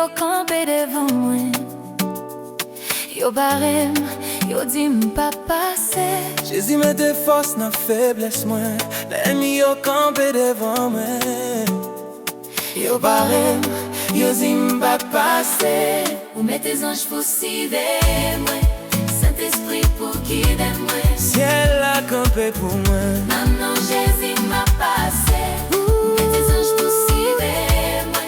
yo campé devant moi. Yo barème, yo dit m'pas passer. Jésus met des forces dans faiblesse moi. L'ennemi yo campé devant moi. Yo barème, yo dit m'pas passer. Ou mettez anges pour cider moi. Saint-Esprit pour guider moi. Ciel a campé pour moi. Maman Jésus m'a passé. Ou mettez anges pour cider moi.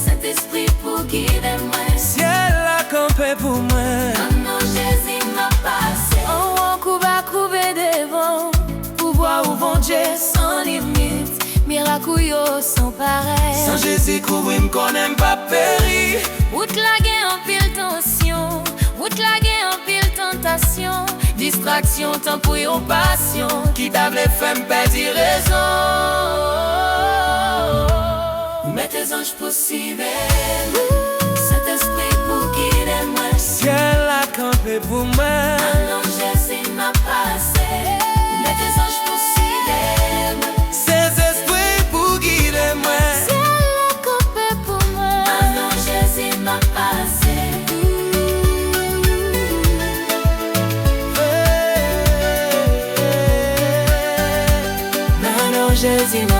Saint-Esprit pour guider moi. Ciel a campé pour moi. Maman Jésus m'a passé. On couba couper devant. Pouvoir ou bon Dieu sans limite. Miracle yo sans pareil. Sans Jésus couvrir qu'on n'aime pas périr. Route la guerre en pile tension. Route la guerre en pile tentation. Distraction, temps pour yon passion. Qui t'a voulu faire me perdre raison. Mettez anges pour civer. Saint-Esprit pour guider moi. Ciel a campé pour moi. Maman Jésus m'a passé. Mettez anges pour civer moi. Saint-Esprit pour guider moi. Ciel a campé pour moi. Maman Jésus m'a passé. Maman Jésus m'a